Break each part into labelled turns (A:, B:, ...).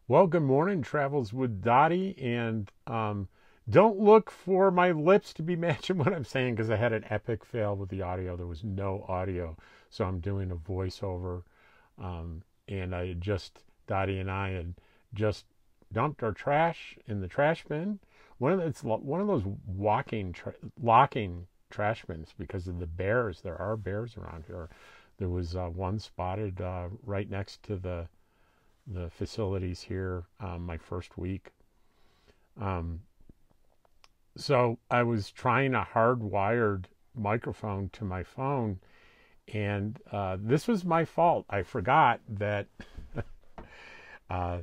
A: Well, good morning, Travels with Dottie. And don't look for my lips to be matching what I'm saying because I had an epic fail with the audio. There was no audio. So I'm doing a voiceover. And Dottie and I had just dumped our trash in the trash bin. It's one of those locking trash bins because of the bears. There are bears around here. There was one spotted right next to the facilities here my first week. Um, so I was trying a hardwired microphone to my phone, and this was my fault. I forgot that uh,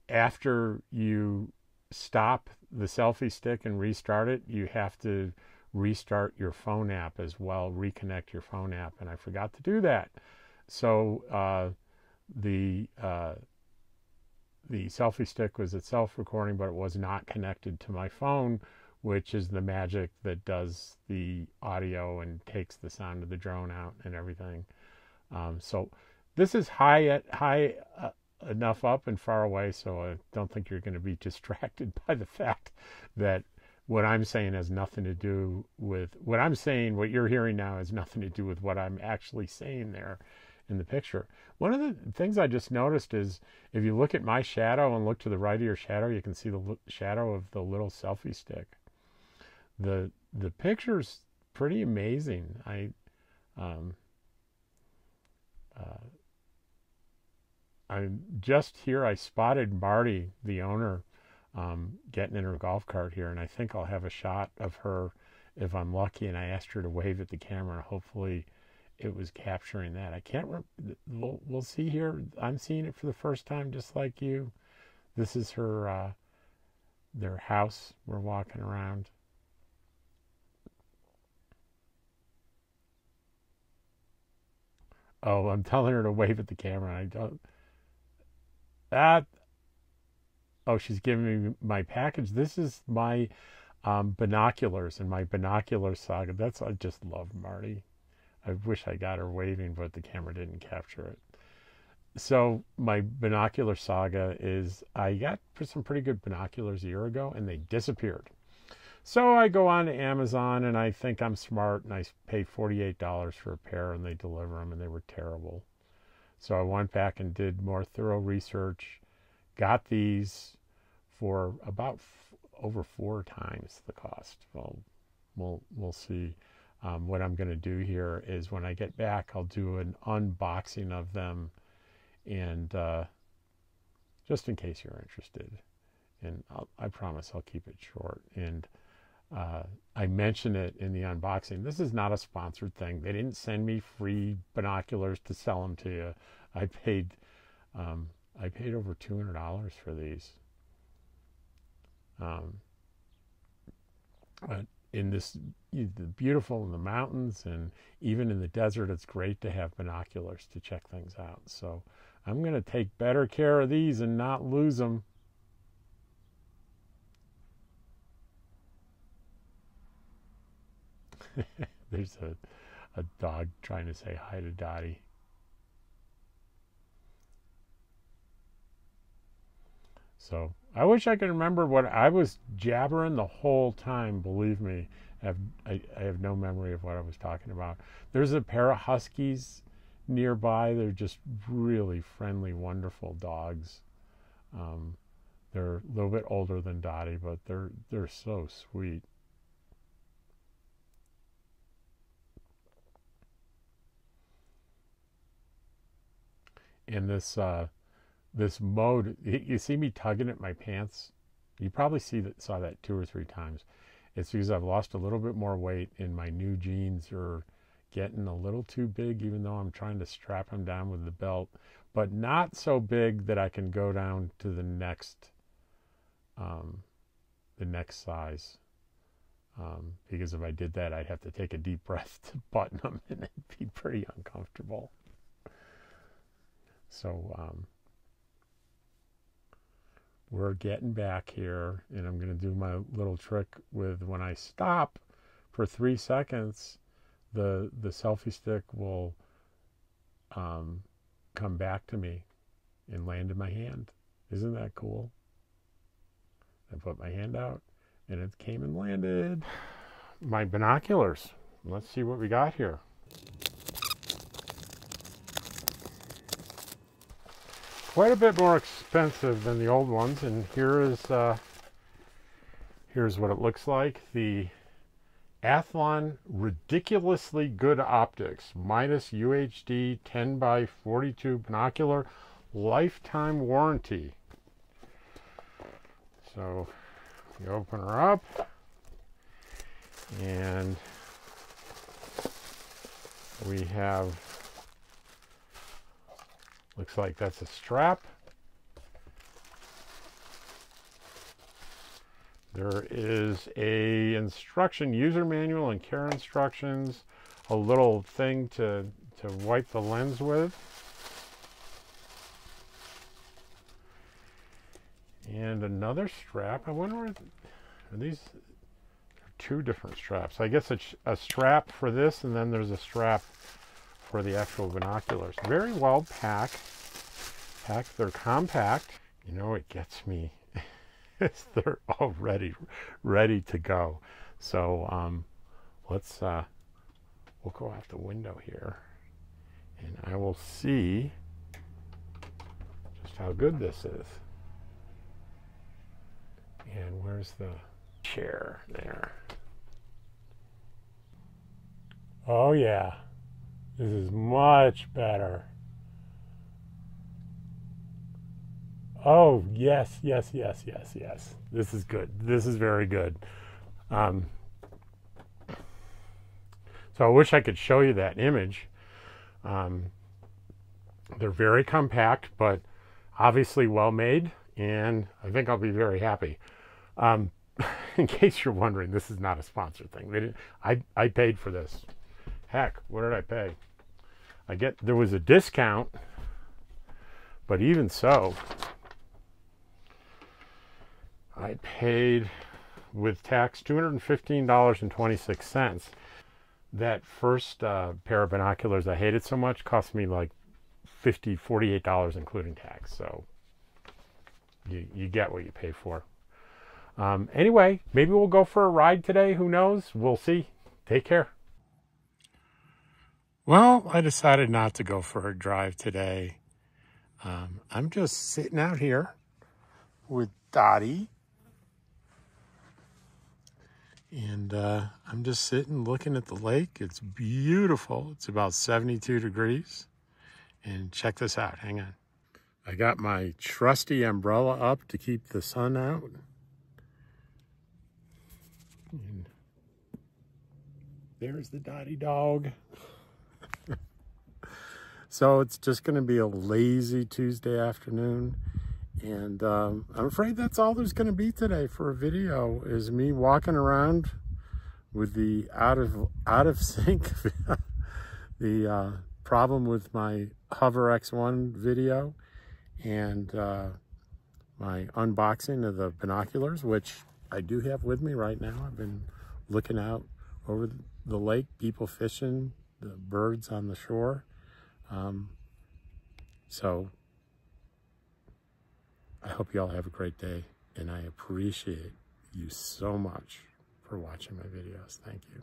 A: after you stop the selfie stick and restart it, you have to restart your phone app as well, reconnect your phone app, and I forgot to do that. So the uh, the selfie stick was itself recording, but it was not connected to my phone, which is the magic that does the audio and takes the sound of the drone out and everything. So this is high enough up and far away, so I don't think you're going to be distracted by the fact that what I'm saying has nothing to do with what I'm saying. What you're hearing now has nothing to do with what I'm actually saying there in the picture. One of the things I just noticed is if you look at my shadow and look to the right of your shadow, you can see the shadow of the little selfie stick. The picture's pretty amazing. I'm just here. I spotted Marty, the owner, getting in her golf cart here, and I think I'll have a shot of her if I'm lucky. And I asked her to wave at the camera. Hopefully, it was capturing that. I can't. We'll see here. I'm seeing it for the first time, just like you. This is her, their house. We're walking around. Oh, I'm telling her to wave at the camera. I don't. That. Oh, she's giving me my package. This is my binoculars and my binocular saga. I just love Marty. I wish I got her waving, but the camera didn't capture it. So my binocular saga is I got some pretty good binoculars a year ago, and they disappeared. So I go on to Amazon, and I think I'm smart, and I pay $48 for a pair, and they deliver them, and they were terrible. So I went back and did more thorough research, got these for about over 4 times the cost. Well, we'll see. What I'm going to do here is when I get back, I'll do an unboxing of them, and just in case you're interested. And I promise I'll keep it short. And I mention it in the unboxing. This is not a sponsored thing. They didn't send me free binoculars to sell them to you. I paid over $200 for these. In this, the beautiful in the mountains and even in the desert, it's great to have binoculars to check things out. So I'm going to take better care of these and not lose them. There's a dog trying to say hi to Dottie. So I wish I could remember what I was jabbering the whole time. Believe me, I have no memory of what I was talking about. There's a pair of huskies nearby. They're just really friendly, wonderful dogs. They're a little bit older than Dottie, but they're so sweet. And this mode, you see me tugging at my pants. You probably saw that 2 or 3 times. It's because I've lost a little bit more weight, and my new jeans are getting a little too big, even though I'm trying to strap them down with the belt, but not so big that I can go down to the next size. Because if I did that, I'd have to take a deep breath to button them, and it'd be pretty uncomfortable. So we're getting back here, and I'm going to do my little trick with when I stop for 3 seconds, the selfie stick will come back to me and landed my hand. Isn't that cool? I put my hand out and it came and landed. My binoculars. Let's see what we got here. Quite a bit more expensive than the old ones, and here's what it looks like. The Athlon ridiculously good optics minus UHD 10x42 binocular lifetime warranty. So you open her up and we have, looks like that's a strap. There is a instruction, user manual and care instructions, a little thing to wipe the lens with. And another strap. I wonder, are these two different straps? I guess it's a strap for this, and then there's a strap for the actual binoculars. Very well packed. They're compact. You know, it gets me. They're already ready to go. So let's we'll go out the window here, and I will see just how good this is. And where's the chair there? Oh yeah, this is much better. Oh yes, yes, yes, yes, yes. This is good. This is very good. So I wish I could show you that image. They're very compact, but obviously well made, and I think I'll be very happy. In case you're wondering, this is not a sponsored thing. They didn't, I paid for this. Heck, what did I pay? There was a discount, but even so, I paid with tax $215.26. That first pair of binoculars I hated so much cost me like $48 including tax. So you get what you pay for. Anyway, maybe we'll go for a ride today. Who knows? We'll see. Take care. Well, I decided not to go for a drive today. I'm just sitting out here with Dottie. And I'm just sitting looking at the lake. It's beautiful. It's about 72 degrees. And check this out. Hang on. I got my trusty umbrella up to keep the sun out. And there's the Dottie dog. So it's just going to be a lazy Tuesday afternoon. And I'm afraid that's all there's going to be today for a video, is me walking around with the out of sync, the problem with my Hover X1 video, and my unboxing of the binoculars, which I do have with me right now. I've been looking out over the lake, people fishing, the birds on the shore. So I hope you all have a great day, and I appreciate you so much for watching my videos. Thank you.